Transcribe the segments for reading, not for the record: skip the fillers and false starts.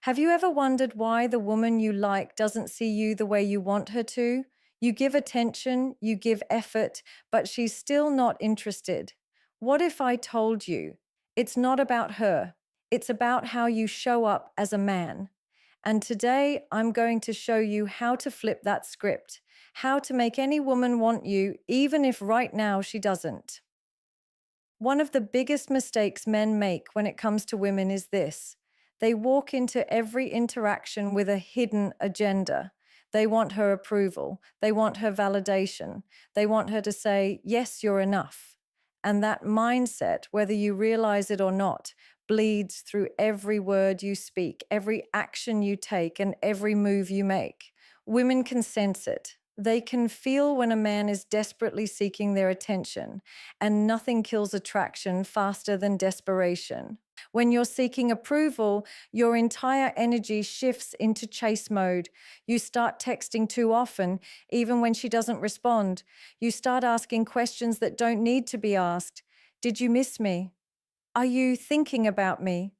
Have you ever wondered why the woman you like doesn't see you the way you want her to? You give attention, you give effort, but she's still not interested. What if I told you it's not about her? It's about how you show up as a man. And today I'm going to show you how to flip that script, how to make any woman want you, even if right now she doesn't. One of the biggest mistakes men make when it comes to women is this: they walk into every interaction with a hidden agenda. They want her approval, they want her validation, they want her to say, yes, you're enough. And that mindset, whether you realize it or not, bleeds through every word you speak, every action you take, and every move you make. Women can sense it. They can feel when a man is desperately seeking their attention, and nothing kills attraction faster than desperation. When you're seeking approval, your entire energy shifts into chase mode. You start texting too often, even when she doesn't respond. You start asking questions that don't need to be asked. Did you miss me? Are you thinking about me?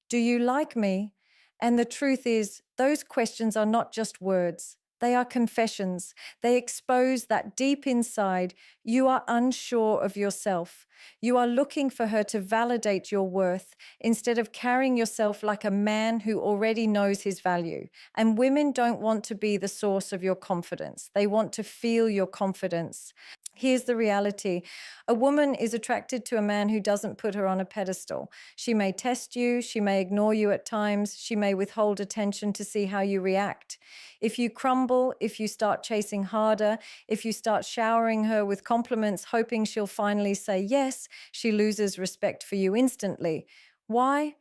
Do you like me? And the truth is, those questions are not just words. They are confessions. They expose that deep inside you are unsure of yourself. You are looking for her to validate your worth instead of carrying yourself like a man who already knows his value. And women don't want to be the source of your confidence. They want to feel your confidence. Here's the reality. A woman is attracted to a man who doesn't put her on a pedestal. She may test you, she may ignore you at times, she may withhold attention to see how you react. If you crumble, if you start chasing harder, if you start showering her with compliments, hoping she'll finally say yes, she loses respect for you instantly. Why?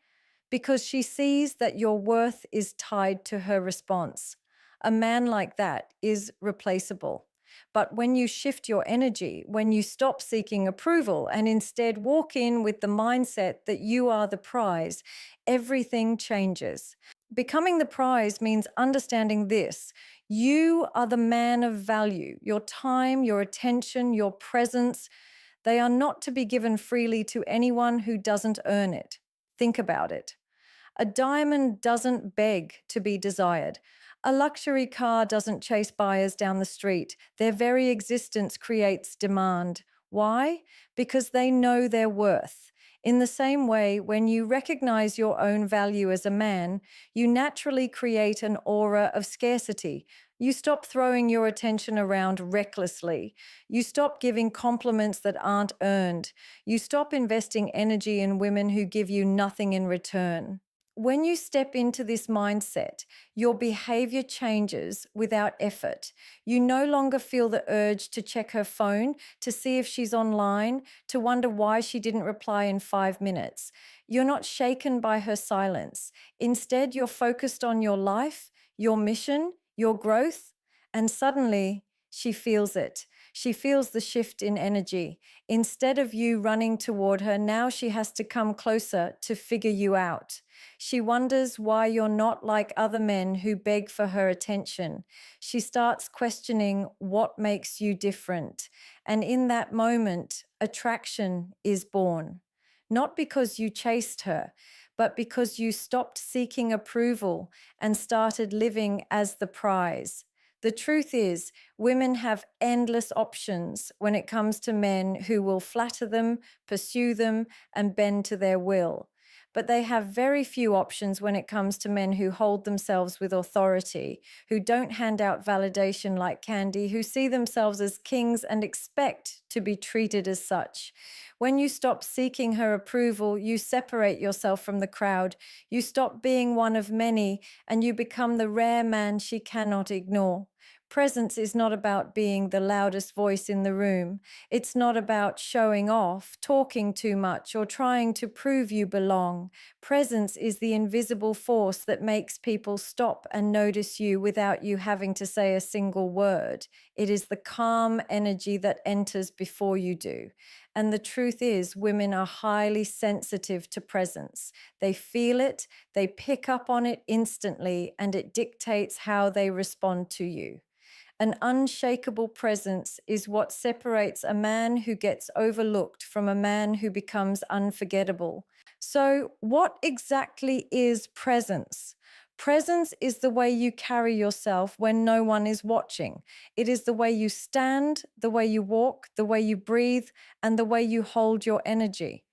Because she sees that your worth is tied to her response. A man like that is replaceable. But when you shift your energy, when you stop seeking approval and instead walk in with the mindset that you are the prize, everything changes. Becoming the prize means understanding this: you are the man of value. Your time, your attention, your presence, they are not to be given freely to anyone who doesn't earn it. Think about it. A diamond doesn't beg to be desired. A luxury car doesn't chase buyers down the street. Their very existence creates demand. Why? Because they know their worth. In the same way, when you recognize your own value as a man, you naturally create an aura of scarcity. You stop throwing your attention around recklessly. You stop giving compliments that aren't earned. You stop investing energy in women who give you nothing in return. When you step into this mindset, your behavior changes without effort. You no longer feel the urge to check her phone, to see if she's online, to wonder why she didn't reply in 5 minutes. You're not shaken by her silence. Instead, you're focused on your life, your mission, your growth, and suddenly she feels it. She feels the shift in energy. Instead of you running toward her, now she has to come closer to figure you out. She wonders why you're not like other men who beg for her attention. She starts questioning what makes you different. And in that moment, attraction is born. Not because you chased her, but because you stopped seeking approval and started living as the prize. The truth is, women have endless options when it comes to men who will flatter them, pursue them, and bend to their will. But they have very few options when it comes to men who hold themselves with authority, who don't hand out validation like candy, who see themselves as kings and expect to be treated as such. When you stop seeking her approval, you separate yourself from the crowd. You stop being one of many, and you become the rare man she cannot ignore. Presence is not about being the loudest voice in the room. It's not about showing off, talking too much, or trying to prove you belong. Presence is the invisible force that makes people stop and notice you without you having to say a single word. It is the calm energy that enters before you do. And the truth is, women are highly sensitive to presence. They feel it, they pick up on it instantly, and it dictates how they respond to you. An unshakable presence is what separates a man who gets overlooked from a man who becomes unforgettable. So, what exactly is presence? Presence is the way you carry yourself when no one is watching. It is the way you stand, the way you walk, the way you breathe, and the way you hold your energy.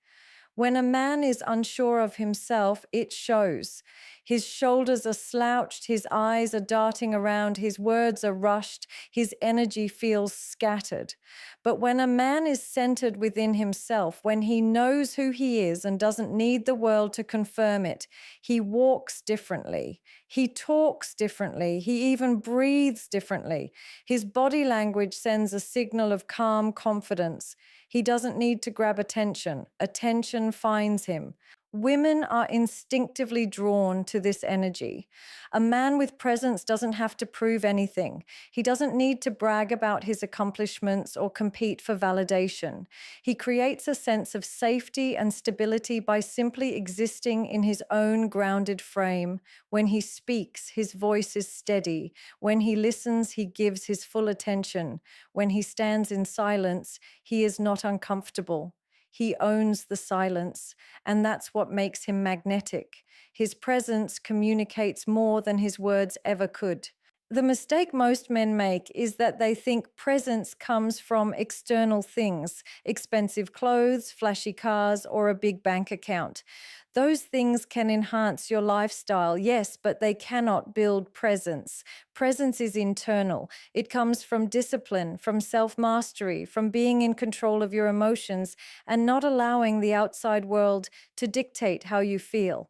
When a man is unsure of himself, it shows. His shoulders are slouched, his eyes are darting around, his words are rushed, his energy feels scattered. But when a man is centered within himself, when he knows who he is and doesn't need the world to confirm it, he walks differently, he talks differently, he even breathes differently. His body language sends a signal of calm confidence. He doesn't need to grab attention. Attention finds him. Women are instinctively drawn to this energy. A man with presence doesn't have to prove anything. He doesn't need to brag about his accomplishments or compete for validation. He creates a sense of safety and stability by simply existing in his own grounded frame. When he speaks, his voice is steady. When he listens, he gives his full attention. When he stands in silence, he is not uncomfortable. He owns the silence, and that's what makes him magnetic. His presence communicates more than his words ever could. The mistake most men make is that they think presence comes from external things, expensive clothes, flashy cars, or a big bank account. Those things can enhance your lifestyle, yes, but they cannot build presence. Presence is internal. It comes from discipline, from self mastery, from being in control of your emotions and not allowing the outside world to dictate how you feel.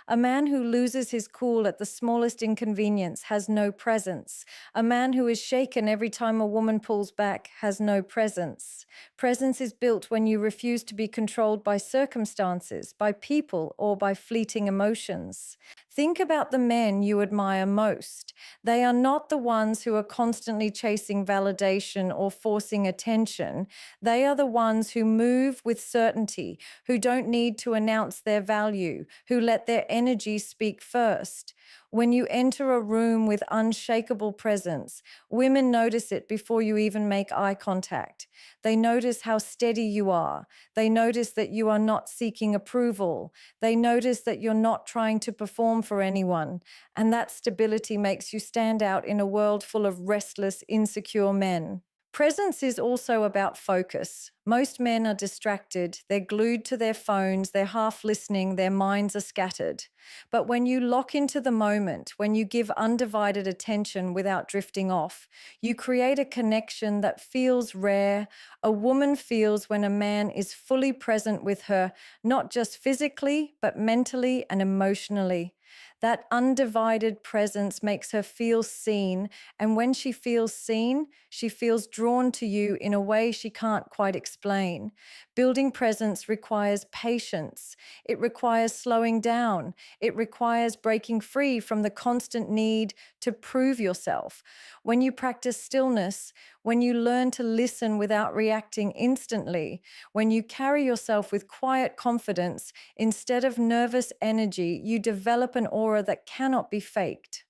A man who loses his cool at the smallest inconvenience has no presence. A man who is shaken every time a woman pulls back has no presence. Presence is built when you refuse to be controlled by circumstances, by people, or by fleeting emotions. Think about the men you admire most. They are not the ones who are constantly chasing validation or forcing attention. They are the ones who move with certainty, who don't need to announce their value, who let their energy speak first. When you enter a room with unshakable presence, women notice it before you even make eye contact. They notice how steady you are. They notice that you are not seeking approval. They notice that you're not trying to perform for anyone. And that stability makes you stand out in a world full of restless, insecure men. Presence is also about focus. Most men are distracted. They're glued to their phones. They're half listening. Their minds are scattered. But when you lock into the moment, when you give undivided attention without drifting off, you create a connection that feels rare. A woman feels when a man is fully present with her, not just physically, but mentally and emotionally. That undivided presence makes her feel seen, and when she feels seen, she feels drawn to you in a way she can't quite explain. Building presence requires patience. It requires slowing down. It requires breaking free from the constant need to prove yourself. When you practice stillness, when you learn to listen without reacting instantly, when you carry yourself with quiet confidence instead of nervous energy, you develop an aura that cannot be faked.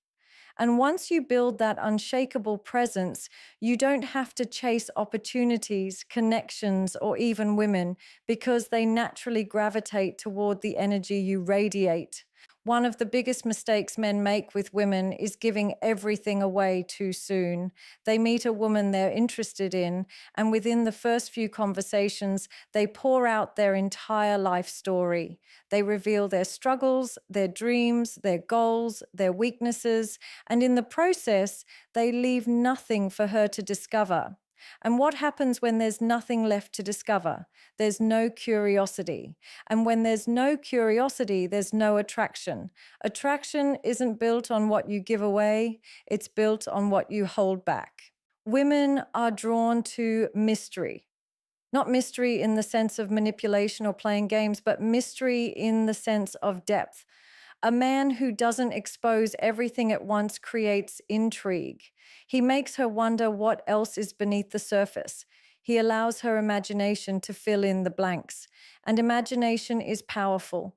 And once you build that unshakable presence, you don't have to chase opportunities, connections, or even women because they naturally gravitate toward the energy you radiate. One of the biggest mistakes men make with women is giving everything away too soon. They meet a woman they're interested in, and within the first few conversations, they pour out their entire life story. They reveal their struggles, their dreams, their goals, their weaknesses, and in the process, they leave nothing for her to discover. And what happens when there's nothing left to discover? There's no curiosity. And when there's no curiosity, there's no attraction. Attraction isn't built on what you give away, it's built on what you hold back. Women are drawn to mystery. Not mystery in the sense of manipulation or playing games, but mystery in the sense of depth. A man who doesn't expose everything at once creates intrigue. He makes her wonder what else is beneath the surface. He allows her imagination to fill in the blanks. And imagination is powerful.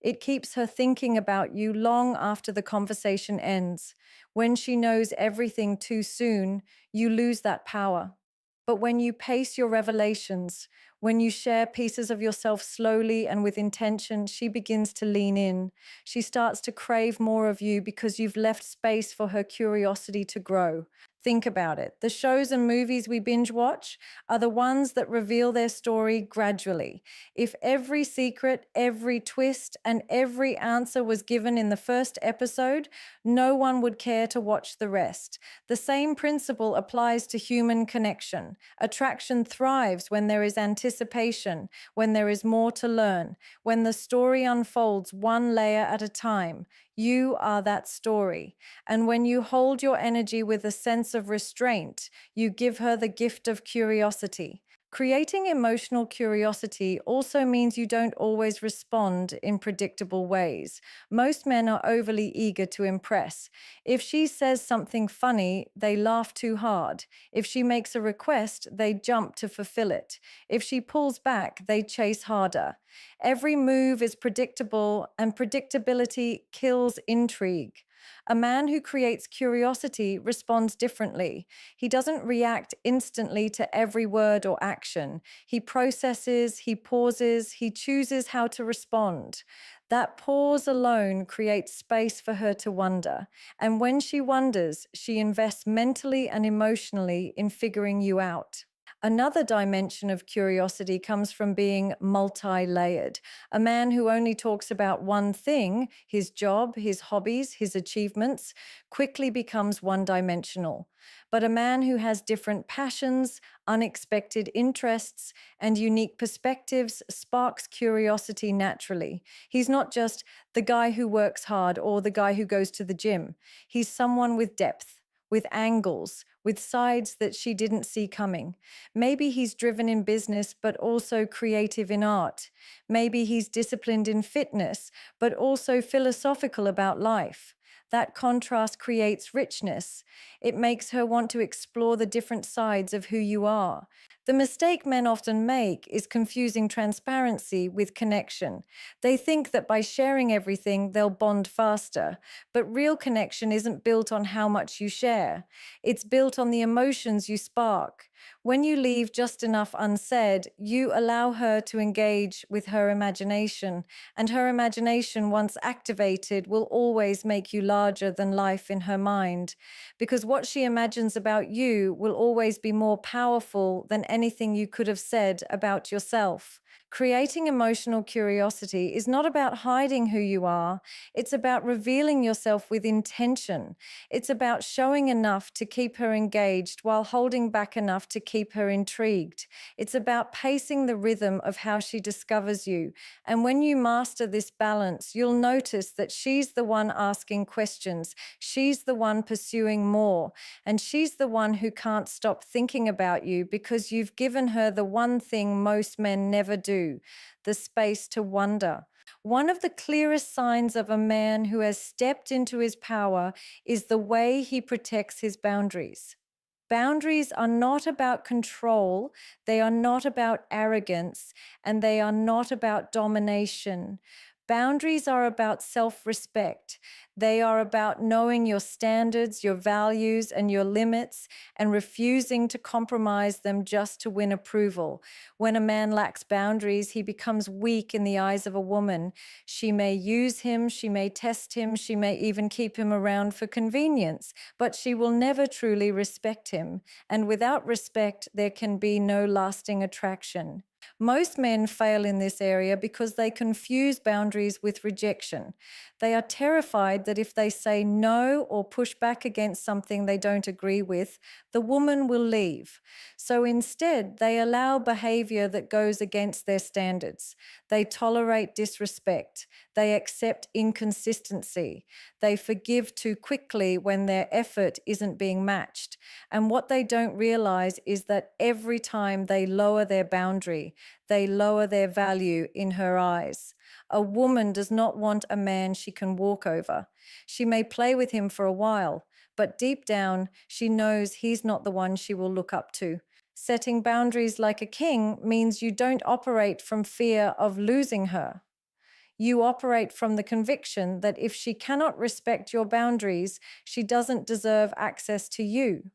It keeps her thinking about you long after the conversation ends. When she knows everything too soon, you lose that power. But when you pace your revelations, When you share pieces of yourself slowly and with intention, she begins to lean in. She starts to crave more of you because you've left space for her curiosity to grow. Think about it. The shows and movies we binge watch are the ones that reveal their story gradually. If every secret, every twist, and every answer was given in the first episode, no one would care to watch the rest. The same principle applies to human connection. Attraction thrives when there is anticipation, when there is more to learn, when the story unfolds one layer at a time. You are that story. And when you hold your energy with a sense of restraint, you give her the gift of curiosity. Creating emotional curiosity also means you don't always respond in predictable ways. Most men are overly eager to impress. If she says something funny, they laugh too hard. If she makes a request, they jump to fulfill it. If she pulls back, they chase harder. Every move is predictable, and predictability kills intrigue. A man who creates curiosity responds differently. He doesn't react instantly to every word or action. He processes, he pauses, he chooses how to respond. That pause alone creates space for her to wonder. And when she wonders, she invests mentally and emotionally in figuring you out. Another dimension of curiosity comes from being multi-layered. A man who only talks about one thing, his job, his hobbies, his achievements, quickly becomes one-dimensional. But a man who has different passions, unexpected interests, and unique perspectives sparks curiosity naturally. He's not just the guy who works hard or the guy who goes to the gym. He's someone with depth, with angles, with sides that she didn't see coming. Maybe he's driven in business, but also creative in art. Maybe he's disciplined in fitness, but also philosophical about life. That contrast creates richness. It makes her want to explore the different sides of who you are. The mistake men often make is confusing transparency with connection. They think that by sharing everything, they'll bond faster. But real connection isn't built on how much you share. It's built on the emotions you spark. When you leave just enough unsaid, you allow her to engage with her imagination, and her imagination, once activated, will always make you larger than life in her mind, because what she imagines about you will always be more powerful than anything you could have said about yourself. Creating emotional curiosity is not about hiding who you are, it's about revealing yourself with intention. It's about showing enough to keep her engaged while holding back enough to keep her intrigued. It's about pacing the rhythm of how she discovers you. And when you master this balance, you'll notice that she's the one asking questions, she's the one pursuing more, and she's the one who can't stop thinking about you because you've given her the one thing most men never do: the space to wonder. One of the clearest signs of a man who has stepped into his power is the way he protects his boundaries. Boundaries are not about control, they are not about arrogance, and they are not about domination. Boundaries are about self-respect. They are about knowing your standards, your values, and your limits, and refusing to compromise them just to win approval. When a man lacks boundaries, he becomes weak in the eyes of a woman. She may use him, she may test him, she may even keep him around for convenience, but she will never truly respect him. And without respect, there can be no lasting attraction. Most men fail in this area because they confuse boundaries with rejection. They are terrified that if they say no or push back against something they don't agree with, the woman will leave. So instead, they allow behavior that goes against their standards. They tolerate disrespect. They accept inconsistency. They forgive too quickly when their effort isn't being matched. And what they don't realize is that every time they lower their boundary, they lower their value in her eyes. A woman does not want a man she can walk over. She may play with him for a while, but deep down, she knows he's not the one she will look up to. Setting boundaries like a king means you don't operate from fear of losing her. You operate from the conviction that if she cannot respect your boundaries, she doesn't deserve access to you.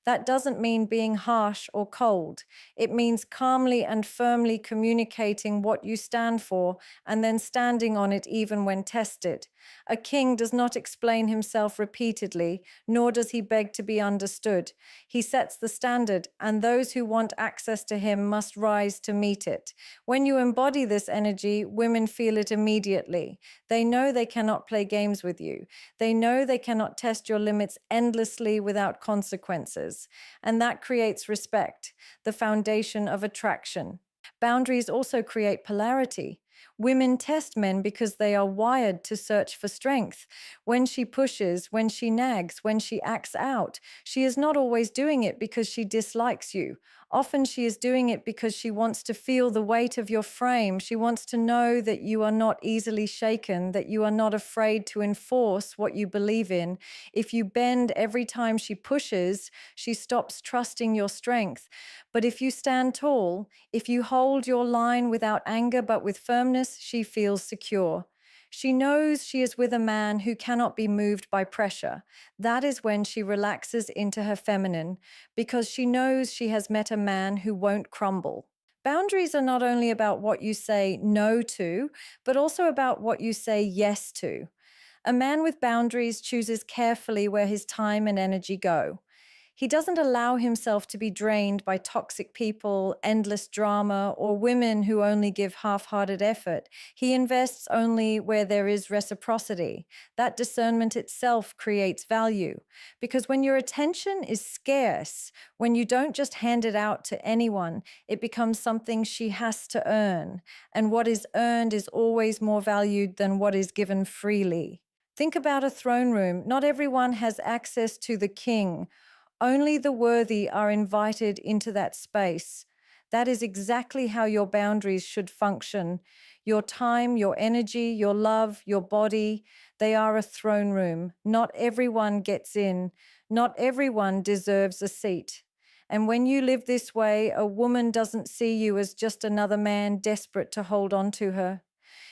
That doesn't mean being harsh or cold. It means calmly and firmly communicating what you stand for and then standing on it even when tested. A king does not explain himself repeatedly, nor does he beg to be understood. He sets the standard, and those who want access to him must rise to meet it. When you embody this energy, women feel it immediately. They know they cannot play games with you. They know they cannot test your limits endlessly without consequences. And that creates respect, the foundation of attraction. Boundaries also create polarity. Women test men because they are wired to search for strength. When she pushes, when she nags, when she acts out, she is not always doing it because she dislikes you. Often she is doing it because she wants to feel the weight of your frame. She wants to know that you are not easily shaken, that you are not afraid to enforce what you believe in. If you bend every time she pushes, she stops trusting your strength. But if you stand tall, if you hold your line without anger but with firmness, she feels secure. She knows she is with a man who cannot be moved by pressure. That is when she relaxes into her feminine, because she knows she has met a man who won't crumble. Boundaries are not only about what you say no to, but also about what you say yes to. A man with boundaries chooses carefully where his time and energy go. He doesn't allow himself to be drained by toxic people, endless drama, or women who only give half-hearted effort. He invests only where there is reciprocity. That discernment itself creates value. Because when your attention is scarce, when you don't just hand it out to anyone, it becomes something she has to earn. And what is earned is always more valued than what is given freely. Think about a throne room. Not everyone has access to the king. Only the worthy are invited into that space. That is exactly how your boundaries should function. Your time, your energy, your love, your body, they are a throne room. Not everyone gets in. Not everyone deserves a seat. And when you live this way, a woman doesn't see you as just another man desperate to hold on to her.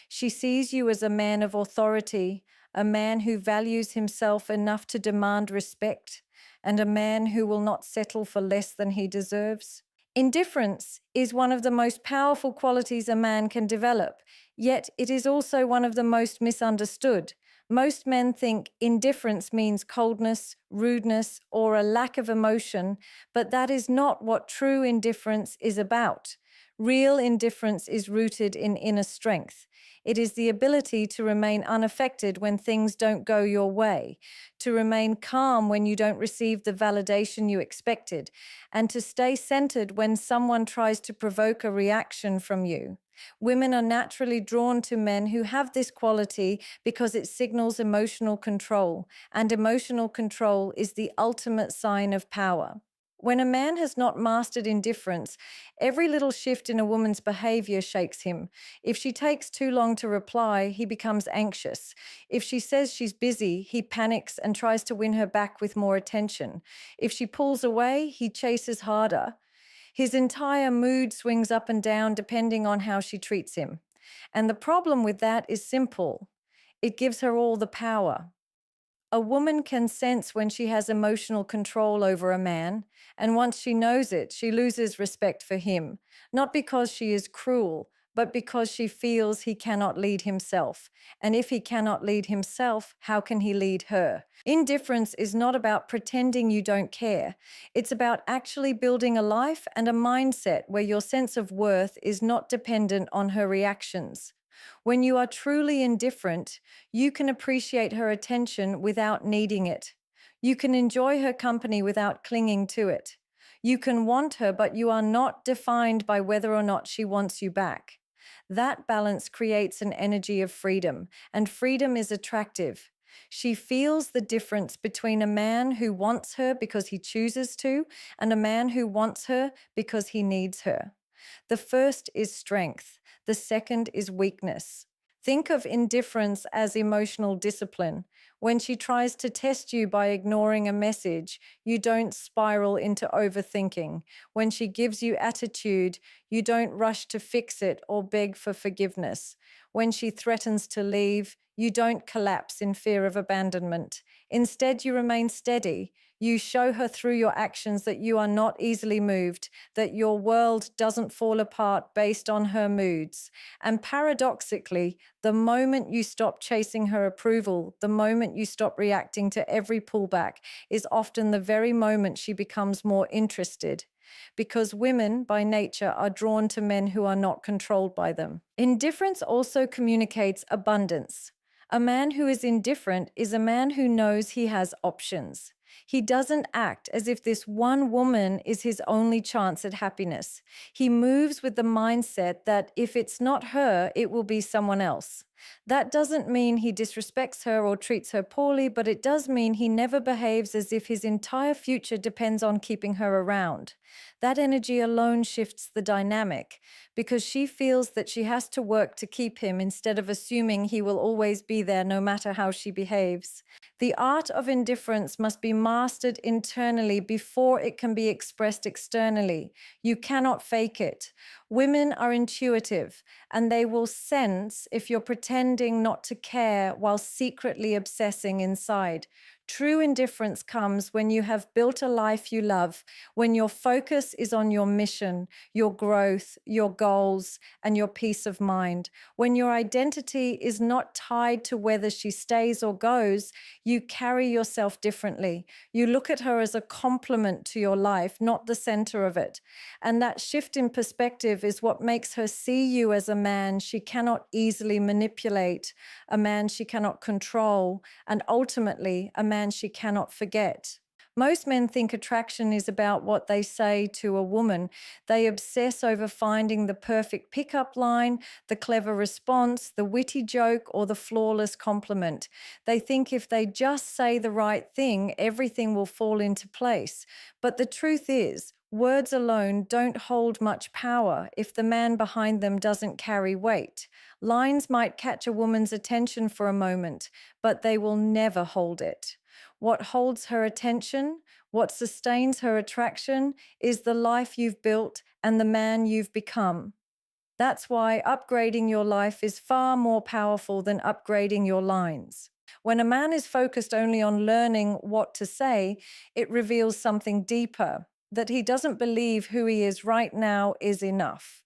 She sees you as a man of authority, a man who values himself enough to demand respect, and a man who will not settle for less than he deserves. Indifference is one of the most powerful qualities a man can develop, yet it is also one of the most misunderstood. Most men think indifference means coldness, rudeness, or a lack of emotion, but that is not what true indifference is about. Real indifference is rooted in inner strength. It is the ability to remain unaffected when things don't go your way, to remain calm when you don't receive the validation you expected, and to stay centered when someone tries to provoke a reaction from you. Women are naturally drawn to men who have this quality because it signals emotional control, and emotional control is the ultimate sign of power. When a man has not mastered indifference, every little shift in a woman's behavior shakes him. If she takes too long to reply, he becomes anxious. If she says she's busy, he panics and tries to win her back with more attention. If she pulls away, he chases harder. His entire mood swings up and down depending on how she treats him. And the problem with that is simple. It gives her all the power. A woman can sense when she has emotional control over a man, and once she knows it, she loses respect for him, not because she is cruel, but because she feels he cannot lead himself. And if he cannot lead himself, how can he lead her? Indifference is not about pretending you don't care. It's about actually building a life and a mindset where your sense of worth is not dependent on her reactions. When you are truly indifferent, you can appreciate her attention without needing it. You can enjoy her company without clinging to it. You can want her, but you are not defined by whether or not she wants you back. That balance creates an energy of freedom, and freedom is attractive. She feels the difference between a man who wants her because he chooses to and a man who wants her because he needs her. The first is strength. The second is weakness. Think of indifference as emotional discipline. When she tries to test you by ignoring a message, you don't spiral into overthinking. When she gives you attitude, you don't rush to fix it or beg for forgiveness. When she threatens to leave, you don't collapse in fear of abandonment. Instead, you remain steady. You show her through your actions that you are not easily moved, that your world doesn't fall apart based on her moods. And paradoxically, the moment you stop chasing her approval, the moment you stop reacting to every pullback, is often the very moment she becomes more interested. Because women, by nature, are drawn to men who are not controlled by them. Indifference also communicates abundance. A man who is indifferent is a man who knows he has options. He doesn't act as if this one woman is his only chance at happiness. He moves with the mindset that if it's not her, it will be someone else. That doesn't mean he disrespects her or treats her poorly, but it does mean he never behaves as if his entire future depends on keeping her around. That energy alone shifts the dynamic because she feels that she has to work to keep him instead of assuming he will always be there no matter how she behaves. The art of indifference must be mastered internally before it can be expressed externally. You cannot fake it. Women are intuitive, and they will sense if you're pretending not to care while secretly obsessing inside. True indifference comes when you have built a life you love, when your focus is on your mission, your growth, your goals, and your peace of mind. When your identity is not tied to whether she stays or goes, you carry yourself differently. You look at her as a complement to your life, not the center of it. And that shift in perspective is what makes her see you as a man she cannot easily manipulate, a man she cannot control, and ultimately a man she cannot forget. Most men think attraction is about what they say to a woman. They obsess over finding the perfect pickup line, the clever response, the witty joke, or the flawless compliment. They think if they just say the right thing, everything will fall into place. But the truth is, words alone don't hold much power if the man behind them doesn't carry weight. Lines might catch a woman's attention for a moment, but they will never hold it. What holds her attention, what sustains her attraction, is the life you've built and the man you've become. That's why upgrading your life is far more powerful than upgrading your lines. When a man is focused only on learning what to say, it reveals something deeper, that he doesn't believe who he is right now is enough.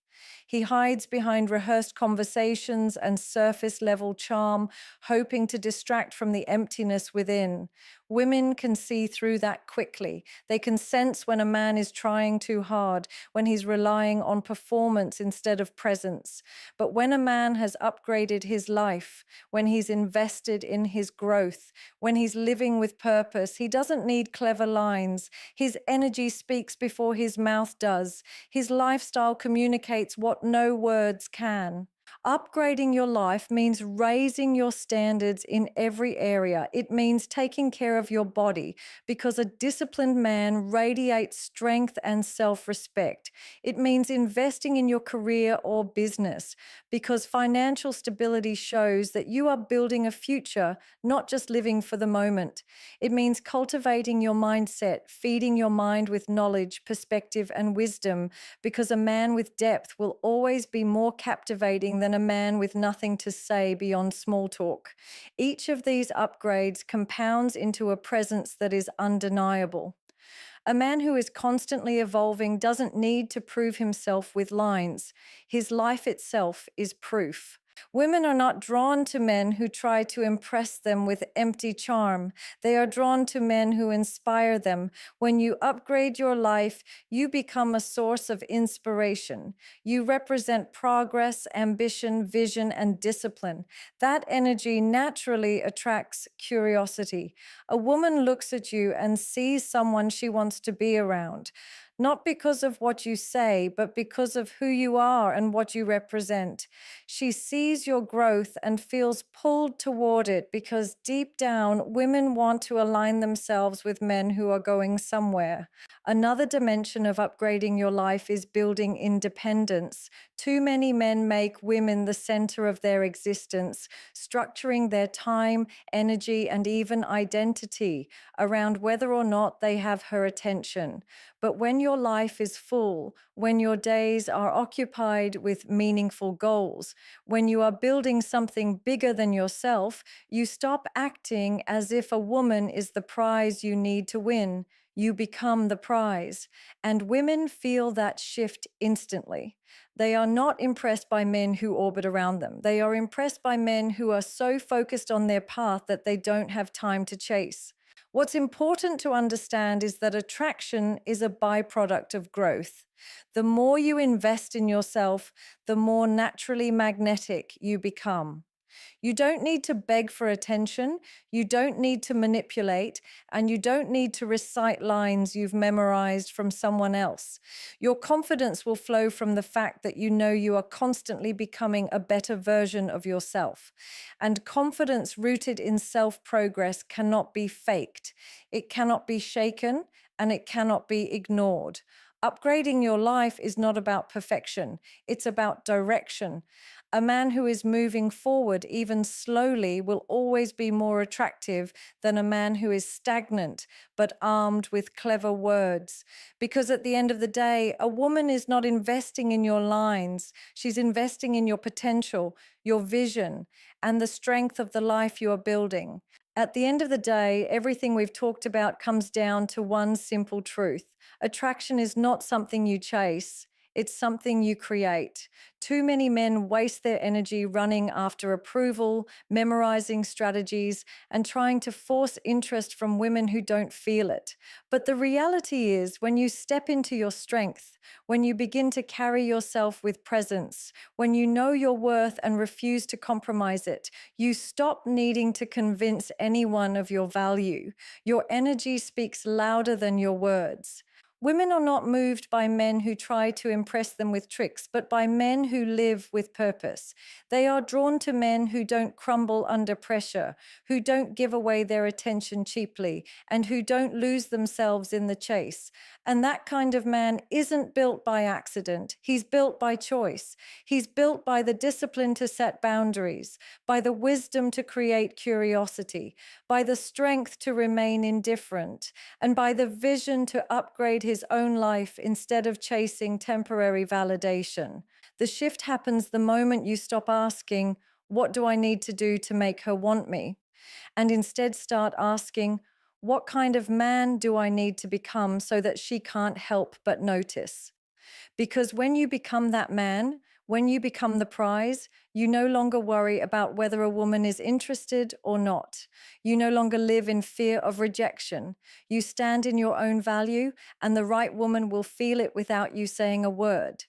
He hides behind rehearsed conversations and surface level charm, hoping to distract from the emptiness within. Women can see through that quickly. They can sense when a man is trying too hard, when he's relying on performance instead of presence. But when a man has upgraded his life, when he's invested in his growth, when he's living with purpose, he doesn't need clever lines. His energy speaks before his mouth does. His lifestyle communicates what no words can. Upgrading your life means raising your standards in every area. It means taking care of your body because a disciplined man radiates strength and self-respect. It means investing in your career or business because financial stability shows that you are building a future, not just living for the moment. It means cultivating your mindset, feeding your mind with knowledge, perspective, and wisdom because a man with depth will always be more captivating than a man with nothing to say beyond small talk. Each of these upgrades compounds into a presence that is undeniable. A man who is constantly evolving doesn't need to prove himself with lines. His life itself is proof. Women are not drawn to men who try to impress them with empty charm. They are drawn to men who inspire them. When you upgrade your life, you become a source of inspiration. You represent progress, ambition, vision, and discipline. That energy naturally attracts curiosity. A woman looks at you and sees someone she wants to be around. Not because of what you say, but because of who you are and what you represent. She sees your growth and feels pulled toward it because deep down, women want to align themselves with men who are going somewhere. Another dimension of upgrading your life is building independence. Too many men make women the center of their existence, structuring their time, energy, and even identity around whether or not they have her attention. But when your life is full, when your days are occupied with meaningful goals, when you are building something bigger than yourself, you stop acting as if a woman is the prize you need to win. You become the prize. And women feel that shift instantly. They are not impressed by men who orbit around them. They are impressed by men who are so focused on their path that they don't have time to chase. What's important to understand is that attraction is a byproduct of growth. The more you invest in yourself, the more naturally magnetic you become. You don't need to beg for attention, you don't need to manipulate, and you don't need to recite lines you've memorized from someone else. Your confidence will flow from the fact that you know you are constantly becoming a better version of yourself. And confidence rooted in self-progress cannot be faked, it cannot be shaken, and it cannot be ignored. Upgrading your life is not about perfection, it's about direction. A man who is moving forward, even slowly, will always be more attractive than a man who is stagnant but armed with clever words. Because at the end of the day, a woman is not investing in your lines, she's investing in your potential, your vision, and the strength of the life you are building. At the end of the day, everything we've talked about comes down to one simple truth. Attraction is not something you chase, it's something you create. Too many men waste their energy running after approval, memorizing strategies, and trying to force interest from women who don't feel it. But the reality is, when you step into your strength, when you begin to carry yourself with presence, when you know your worth and refuse to compromise it, you stop needing to convince anyone of your value. Your energy speaks louder than your words. Women are not moved by men who try to impress them with tricks, but by men who live with purpose. They are drawn to men who don't crumble under pressure, who don't give away their attention cheaply, and who don't lose themselves in the chase. And that kind of man isn't built by accident. He's built by choice. He's built by the discipline to set boundaries, by the wisdom to create curiosity, by the strength to remain indifferent, and by the vision to upgrade his own life instead of chasing temporary validation. The shift happens the moment you stop asking, "What do I need to do to make her want me?" and instead start asking, "What kind of man do I need to become so that she can't help but notice?" Because when you become that man, when you become the prize, you no longer worry about whether a woman is interested or not. You no longer live in fear of rejection. You stand in your own value, and the right woman will feel it without you saying a word.